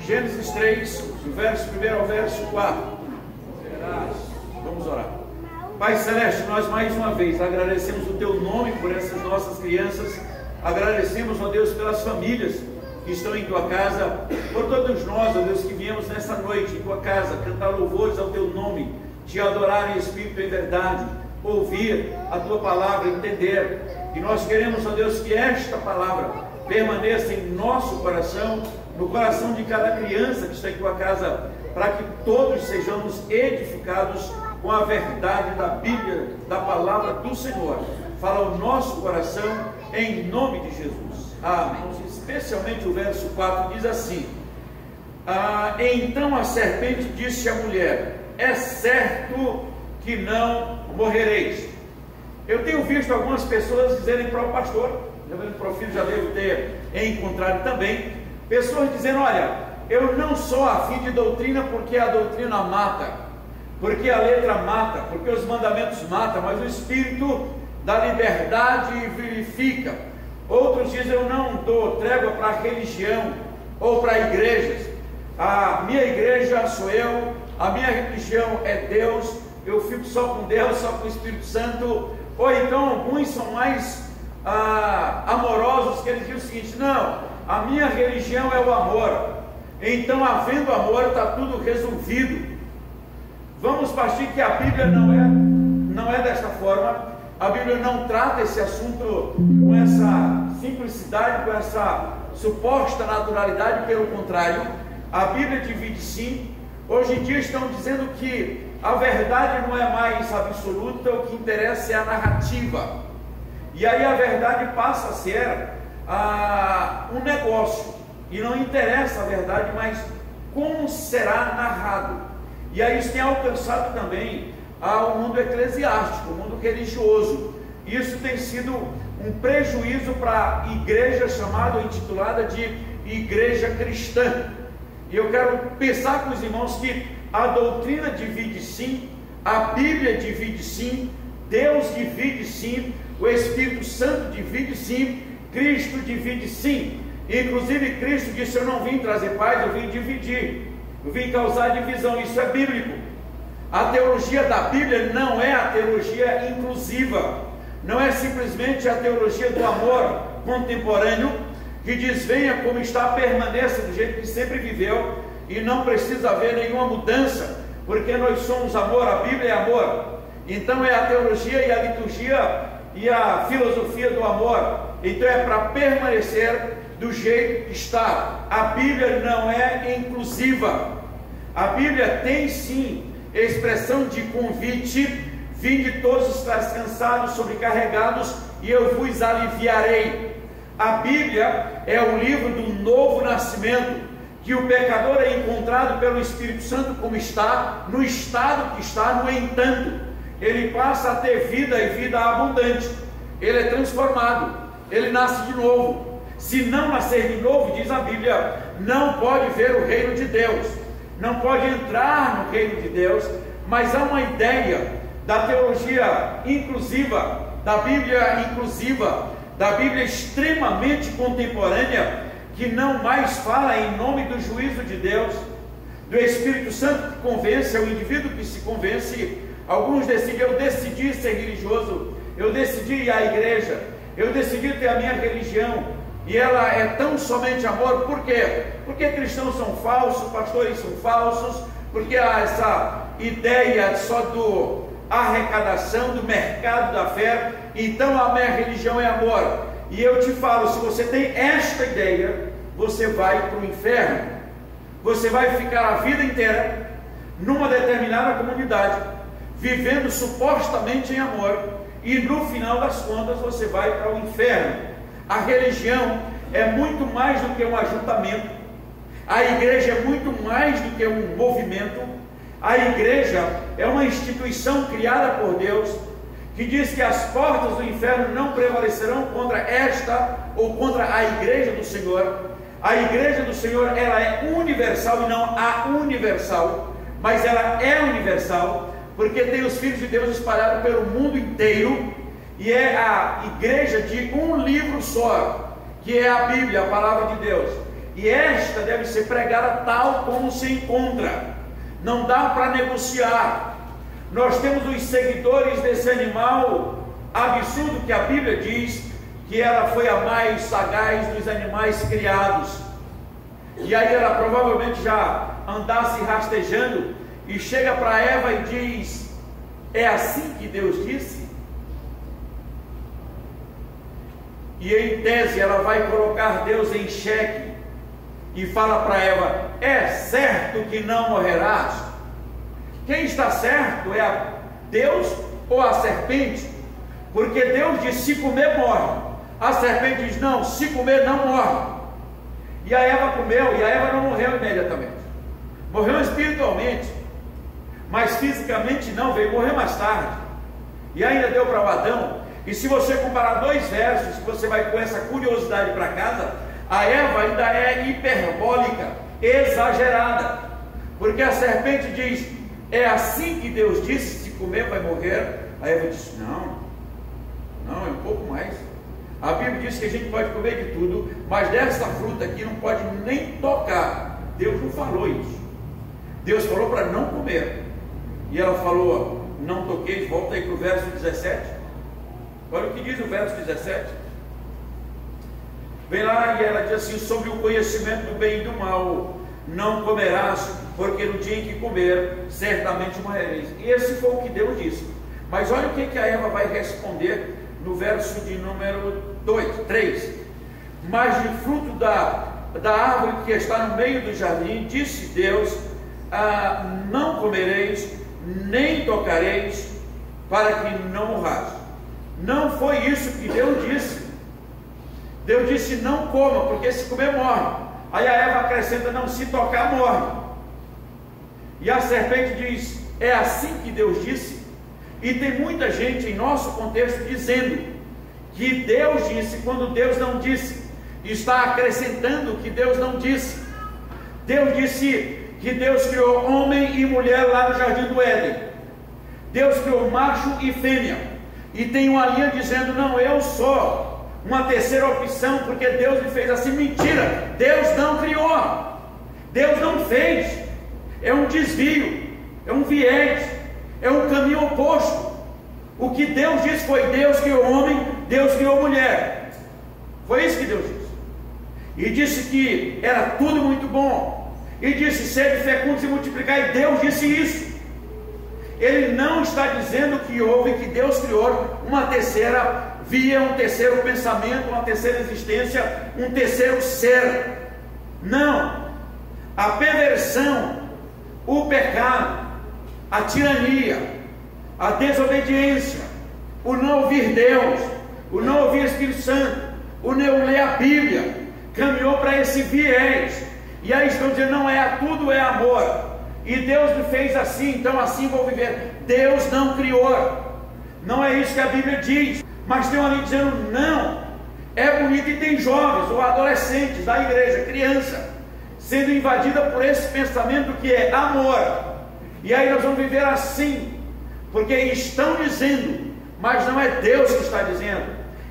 Gênesis 3, do verso 1 ao verso 4. Vamos orar. Pai Celeste, nós mais uma vez agradecemos o Teu nome por essas nossas crianças, agradecemos, ó Deus, pelas famílias que estão em Tua casa, por todos nós, ó Deus, que viemos nessa noite em Tua casa cantar louvores ao Teu nome, Te adorar em espírito e verdade, ouvir a Tua palavra, entender. E nós queremos, ó Deus, que esta palavra permaneça em nosso coração, no coração de cada criança que está em Tua casa, para que todos sejamos edificados com a verdade da Bíblia, da palavra do Senhor. Fala o nosso coração, em nome de Jesus. Amém. Especialmente o verso 4 diz assim: então a serpente disse à mulher: é certo que não morrereis. Eu tenho visto algumas pessoas dizerem para o pastor, o profilo já devo ter encontrado também, pessoas dizendo: olha, eu não sou afim de doutrina porque a doutrina mata, porque a letra mata, porque os mandamentos matam, mas o Espírito da liberdade vivifica. Outros dizem: eu não dou trégua para a religião ou para igrejas, a minha igreja sou eu, a minha religião é Deus, eu fico só com Deus, só com o Espírito Santo. Ou então alguns são mais amorosos, que eles dizem o seguinte: não, a minha religião é o amor, então havendo amor está tudo resolvido. Vamos partir que a Bíblia não é desta forma. A Bíblia não trata esse assunto com essa simplicidade, com essa suposta naturalidade. Pelo contrário, a Bíblia divide sim. Hoje em dia estão dizendo que a verdade não é mais absoluta, o que interessa é a narrativa. E aí a verdade passa a ser um negócio, e não interessa a verdade, mas como será narrado. E aí isso tem alcançado também ao mundo eclesiástico, o mundo religioso. Isso tem sido um prejuízo para a igreja chamada ou intitulada de igreja cristã. E eu quero pensar com os irmãos que a doutrina divide sim, a Bíblia divide sim, Deus divide sim, o Espírito Santo divide sim, Cristo divide sim. Inclusive Cristo disse: eu não vim trazer paz, eu vim dividir, eu vim causar divisão. Isso é bíblico. A teologia da Bíblia não é a teologia inclusiva, não é simplesmente a teologia do amor contemporâneo, que diz: venha como está, permaneça do jeito que sempre viveu, e não precisa haver nenhuma mudança, porque nós somos amor, a Bíblia é amor. Então é a teologia e a liturgia e a filosofia do amor. Então é para permanecer do jeito que está. A Bíblia não é inclusiva. A Bíblia tem sim expressão de convite: vinde todos os cansados, sobrecarregados, e eu vos aliviarei. A Bíblia é o livro do novo nascimento, que o pecador é encontrado pelo Espírito Santo como está, no estado que está. No entanto, ele passa a ter vida e vida abundante. Ele é transformado, ele nasce de novo. Se não nascer de novo, diz a Bíblia, não pode ver o reino de Deus, não pode entrar no reino de Deus. Mas há uma ideia da teologia inclusiva, da Bíblia inclusiva, da Bíblia extremamente contemporânea, que não mais fala em nome do juízo de Deus, do Espírito Santo que convence, é o indivíduo que se convence. Alguns decidem: eu decidi ser religioso, eu decidi ir à igreja, eu decidi ter a minha religião, e ela é tão somente amor. Por quê? Porque cristãos são falsos, pastores são falsos, porque há essa ideia só do arrecadação, do mercado da fé. Então a minha religião é amor. E eu te falo, se você tem esta ideia, você vai para o inferno. Você vai ficar a vida inteira numa determinada comunidade, vivendo supostamente em amor, e no final das contas você vai para o inferno. A religião é muito mais do que um ajuntamento, a igreja é muito mais do que um movimento. A igreja é uma instituição criada por Deus, que diz que as portas do inferno não prevalecerão contra esta ou contra a igreja do Senhor. A igreja do Senhor, ela é universal e não universal, mas ela é universal, porque tem os filhos de Deus espalhados pelo mundo inteiro, e é a igreja de um livro só, que é a Bíblia, a palavra de Deus, e esta deve ser pregada tal como se encontra, não dá para negociar. Nós temos os seguidores desse animal absurdo que a Bíblia diz que ela foi a mais sagaz dos animais criados, e aí ela provavelmente já andasse rastejando, e chega para Eva e diz: é assim que Deus disse? E em tese ela vai colocar Deus em xeque, e fala para Eva: é certo que não morrerás? Quem está certo é Deus ou a serpente? Porque Deus diz: se comer morre. A serpente diz: não, se comer não morre. E a Eva comeu, e a Eva não morreu imediatamente, morreu espiritualmente, mas fisicamente não, veio morrer mais tarde, e ainda deu para o Adão. E se você comparar dois versos, você vai com essa curiosidade para casa, a Eva ainda é hiperbólica, exagerada, porque a serpente diz: é assim que Deus disse, se comer vai morrer. A Eva disse: não, é um pouco mais. A Bíblia diz que a gente pode comer de tudo, mas dessa fruta aqui não pode nem tocar. Deus não falou isso. Deus falou para não comer, e ela falou: não toqueis. Volta aí para o verso 17. Olha o que diz o verso 17. Vem lá, e ela diz assim: sobre o conhecimento do bem e do mal não comerás, porque no dia em que comer, certamente morrereis. E esse foi o que Deus disse. Mas olha o que a Eva vai responder no verso de número 3. Mas de fruto da árvore que está no meio do jardim, disse Deus: não comereis, nem tocareis, para que não morrais. Não foi isso que Deus disse. Deus disse: não coma, porque se comer morre. Aí a Eva acrescenta: não, se tocar morre. E a serpente diz: é assim que Deus disse. E tem muita gente em nosso contexto dizendo que Deus disse quando Deus não disse, está acrescentando que Deus não disse. Deus disse que Deus criou homem e mulher lá no jardim do Éden. Deus criou macho e fêmea, e tem uma linha dizendo: não, eu sou uma terceira opção, porque Deus me fez assim. Mentira, Deus não criou, Deus não fez. É um desvio, é um viés, é um caminho oposto. O que Deus disse foi: Deus criou homem, Deus criou mulher. Foi isso que Deus disse. E disse que era tudo muito bom, e disse: sede fecundos e multiplicai. E Deus disse isso. Ele não está dizendo que houve, que Deus criou uma terceira via, um terceiro pensamento, uma terceira existência, um terceiro ser. Não. A perversão, o pecado, a tirania, a desobediência, o não ouvir Deus, o não ouvir o Espírito Santo, o não ler a Bíblia, caminhou para esse viés. E aí estão dizendo: não é tudo, é amor, e Deus me fez assim, então assim vou viver. Deus não criou, não é isso que a Bíblia diz. Mas tem uma ali dizendo: não, é bonito. E tem jovens ou adolescentes da igreja, criança, sendo invadida por esse pensamento que é amor. E aí nós vamos viver assim, porque estão dizendo, mas não é Deus que está dizendo.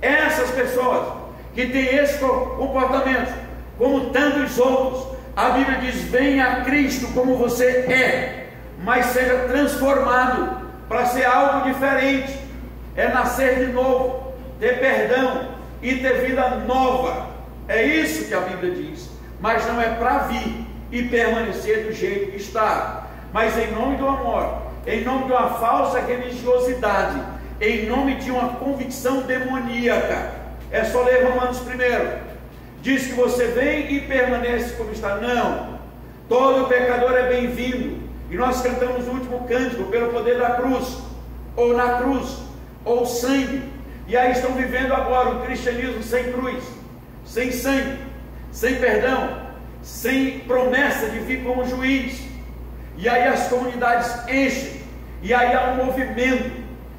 Essas pessoas que têm esse comportamento, como tantos outros, a Bíblia diz: venha a Cristo como você é, mas seja transformado para ser algo diferente. É nascer de novo, ter perdão e ter vida nova. É isso que a Bíblia diz. Mas não é para vir e permanecer do jeito que está, mas em nome do amor, em nome de uma falsa religiosidade, em nome de uma convicção demoníaca. É só ler Romanos 1. Diz que você vem e permanece como está. Não, todo pecador é bem-vindo. E nós cantamos o último cântico: pelo poder da cruz, ou na cruz, ou sangue. E aí estão vivendo agora um cristianismo sem cruz, sem sangue, sem perdão, sem promessa de vir como juiz. E aí as comunidades enchem, e aí há um movimento.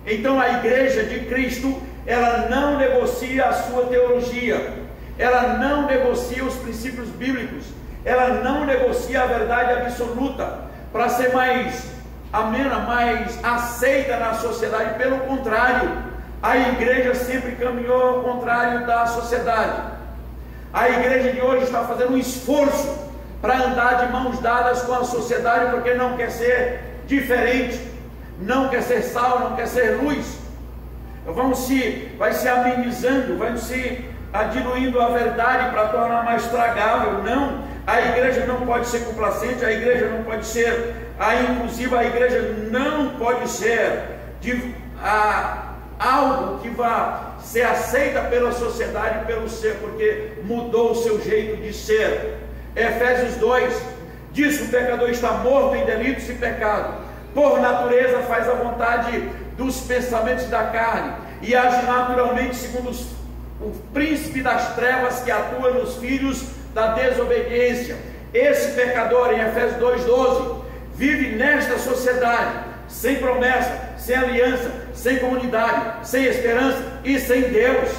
Então a igreja de Cristo, ela não negocia a sua teologia, ela não negocia os princípios bíblicos, ela não negocia a verdade absoluta para ser mais amena, mais aceita na sociedade. Pelo contrário, a igreja sempre caminhou ao contrário da sociedade. A igreja de hoje está fazendo um esforço para andar de mãos dadas com a sociedade, porque não quer ser diferente, não quer ser sal, não quer ser luz. Vai se amenizando, vai se diluindo a verdade para tornar mais tragável. Não, a igreja não pode ser complacente, a igreja não pode ser inclusive a igreja não pode ser algo que vá ser aceita pela sociedade pelo ser, porque mudou o seu jeito de ser. Efésios 2 diz que o pecador está morto em delitos e pecado, por natureza faz a vontade dos pensamentos da carne e age naturalmente segundo o príncipe das trevas que atua nos filhos da desobediência. Esse pecador, em Efésios 2,12, vive nesta sociedade sem promessa, sem aliança, sem comunidade, sem esperança e sem Deus.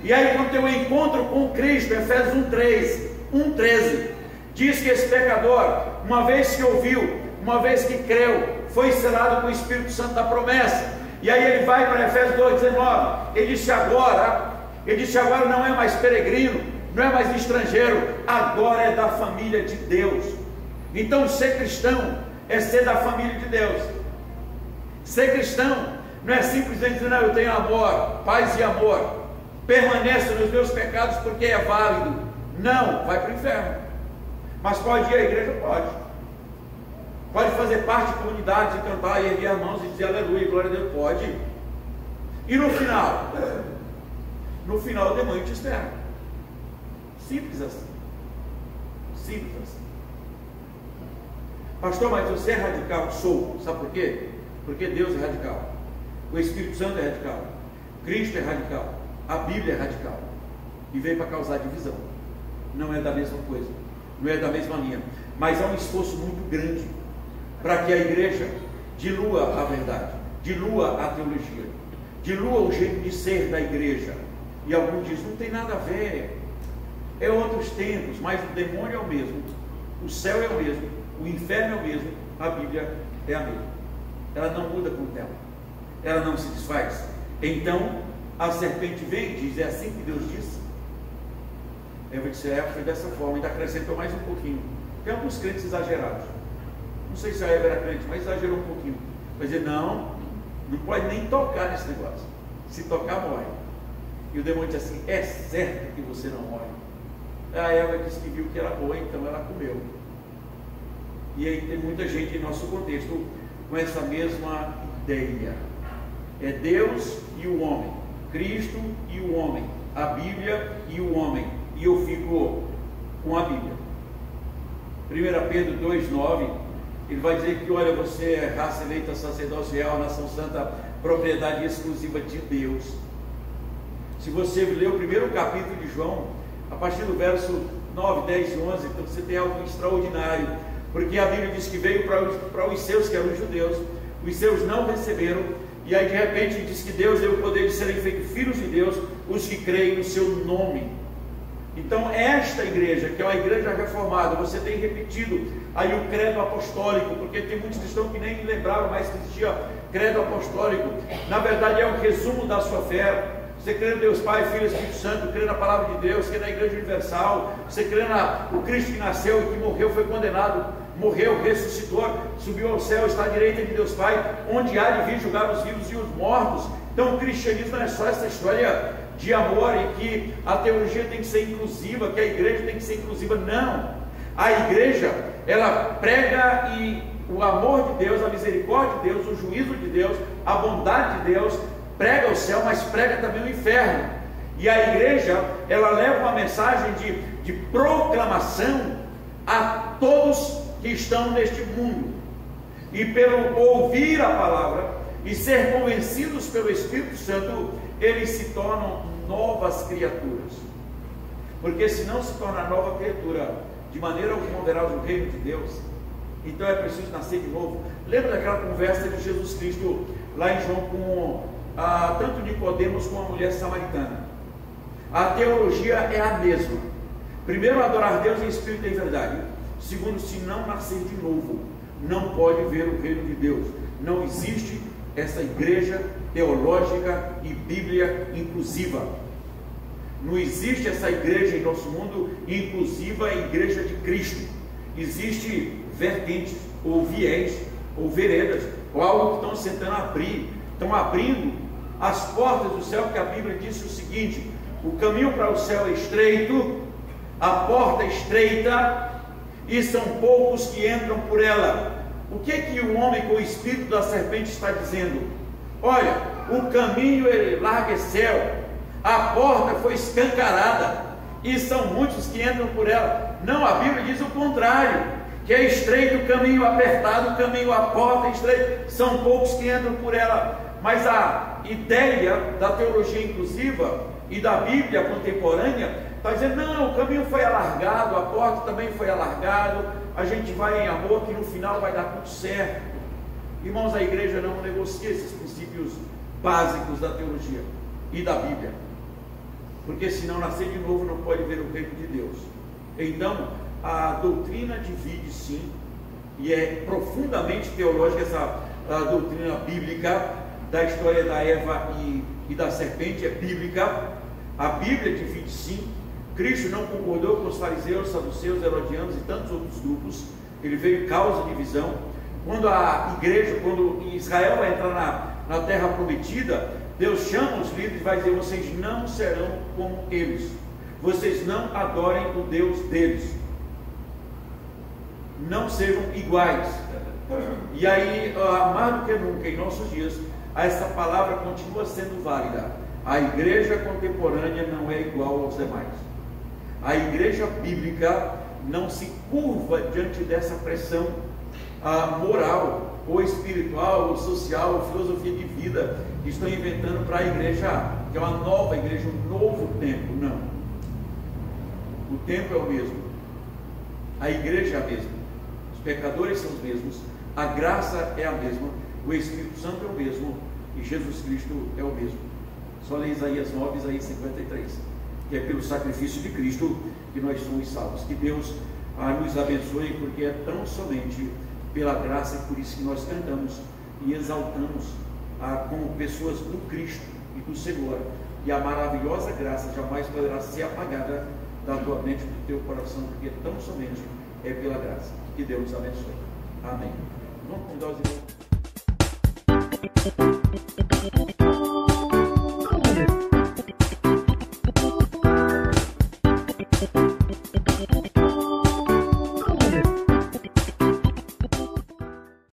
E aí, quando tem um encontro com Cristo, Efésios 1,13, diz que esse pecador, uma vez que ouviu, uma vez que creu, foi selado com o Espírito Santo da promessa. E aí ele vai para Efésios 2,19, ele disse agora não é mais peregrino, não é mais estrangeiro, agora é da família de Deus. Então ser cristão é ser da família de Deus. Ser cristão não é simplesmente dizer, não, eu tenho amor, paz e amor, permaneço nos meus pecados porque é válido. Não, vai para o inferno. Mas pode ir à igreja? Pode fazer parte de comunidades e cantar e erguer as mãos e dizer aleluia, glória a Deus? Pode. E no final o demônio te espera. Simples assim. Simples assim. Pastor, mas você é radical? Sou. Sabe por quê? Porque Deus é radical, o Espírito Santo é radical, Cristo é radical, a Bíblia é radical, e veio para causar divisão. Não é da mesma coisa, não é da mesma linha, mas há um esforço muito grande para que a igreja dilua a verdade, dilua a teologia, dilua o jeito de ser da igreja. E alguns dizem, não tem nada a ver, é outros tempos, mas o demônio é o mesmo, o céu é o mesmo, o inferno é o mesmo, a Bíblia é a mesma. Ela não muda com o tempo, ela não se desfaz. Então a serpente vem e diz, é assim que Deus disse? Eu vou dizer, foi dessa forma, ainda acrescentou mais um pouquinho. Tem alguns crentes exagerados, não sei se a Eva era crente, mas exagerou um pouquinho. Vai dizer, não pode nem tocar nesse negócio, se tocar morre. E o demônio diz assim, é certo que você não morre. A Eva disse que viu que era boa, então ela comeu. E aí tem muita gente em nosso contexto com essa mesma ideia. É Deus e o homem, Cristo e o homem, a Bíblia e o homem, e eu fico com a Bíblia. 1 Pedro 2,9, ele vai dizer que, olha, você é raça eleita, sacerdócio real, nação santa, propriedade exclusiva de Deus. Se você ler o primeiro capítulo de João, a partir do verso 9, 10 e 11, então você tem algo extraordinário, porque a Bíblia diz que veio para os seus, que eram os judeus, os seus não receberam, e aí de repente diz que Deus deu o poder de serem feitos filhos de Deus, os que creem no seu nome. Então esta igreja, que é uma igreja reformada, você tem repetido aí o credo apostólico, porque tem muitos cristãos que nem lembravam mais que existia credo apostólico. Na verdade é um resumo da sua fé. Você crê no Deus Pai, Filho e Espírito Santo, crê na palavra de Deus, crê na igreja universal, você crê no Cristo que nasceu e que morreu, foi condenado, morreu, ressuscitou, subiu ao céu, está à direita de Deus Pai, onde há de vir julgar os vivos e os mortos. Então o cristianismo não é só essa história de amor e que a teologia tem que ser inclusiva, que a igreja tem que ser inclusiva. Não, a igreja, ela prega o amor de Deus, a misericórdia de Deus, o juízo de Deus, a bondade de Deus, prega o céu, mas prega também o inferno. E a igreja, ela leva uma mensagem de proclamação a todos que estão neste mundo, e pelo ouvir a palavra e ser convencidos pelo Espírito Santo, eles se tornam novas criaturas. Porque se não se torna nova criatura, de maneira alguma verá o reino de Deus. Então é preciso nascer de novo. Lembra daquela conversa de Jesus Cristo lá em João com tanto Nicodemos como a mulher samaritana? A teologia é a mesma, Primeiro, adorar Deus em espírito e em verdade. Segundo, se não nascer de novo, não pode ver o reino de Deus. Não existe essa igreja teológica e Bíblia inclusiva. Não existe essa igreja em nosso mundo inclusiva, a igreja de Cristo. Existe vertentes, ou viés, ou veredas, ou algo que estão abrindo as portas do céu, porque a Bíblia diz o seguinte: o caminho para o céu é estreito, a porta é estreita, e são poucos que entram por ela. O que o homem com o espírito da serpente está dizendo? Olha, o caminho é largo e céu, a porta foi escancarada, e são muitos que entram por ela. Não, a Bíblia diz o contrário, que é estreito o caminho, apertado o caminho, a porta é estreita, são poucos que entram por ela. Mas a ideia da teologia inclusiva e da Bíblia contemporânea está dizendo: não, o caminho foi alargado, a porta também foi alargado, a gente vai em amor, que no final vai dar tudo certo. Irmãos, a igreja não negocia esses princípios básicos da teologia e da Bíblia, porque se não nascer de novo não pode ver o reino de Deus. Então a doutrina divide sim, e é profundamente teológica essa doutrina bíblica da história da Eva e da serpente, é bíblica. A Bíblia divide sim. Cristo não concordou com os fariseus, saduceus, herodianos e tantos outros grupos. Ele veio causa divisão. Quando a igreja, quando Israel vai entrar na terra prometida, Deus chama os líderes e vai dizer: vocês não serão como eles, vocês não adorem o Deus deles, não sejam iguais. E aí, mais do que nunca em nossos dias, essa palavra continua sendo válida. A igreja contemporânea não é igual aos demais. A igreja bíblica não se curva diante dessa pressão moral, ou espiritual, ou social, ou filosofia de vida que estão inventando para a igreja, que é uma nova igreja, um novo tempo. Não. O tempo é o mesmo. A igreja é a mesma. Os pecadores são os mesmos. A graça é a mesma. O Espírito Santo é o mesmo. E Jesus Cristo é o mesmo. Só lê Isaías 9, Isaías 53. Que é pelo sacrifício de Cristo que nós somos salvos. Que Deus nos abençoe, porque é tão somente pela graça, e por isso que nós cantamos e exaltamos como pessoas do Cristo e do Senhor. E a maravilhosa graça jamais poderá ser apagada da tua mente, do teu coração, porque tão somente é pela graça. Que Deus nos abençoe. Amém. Vamos convidar os irmãos.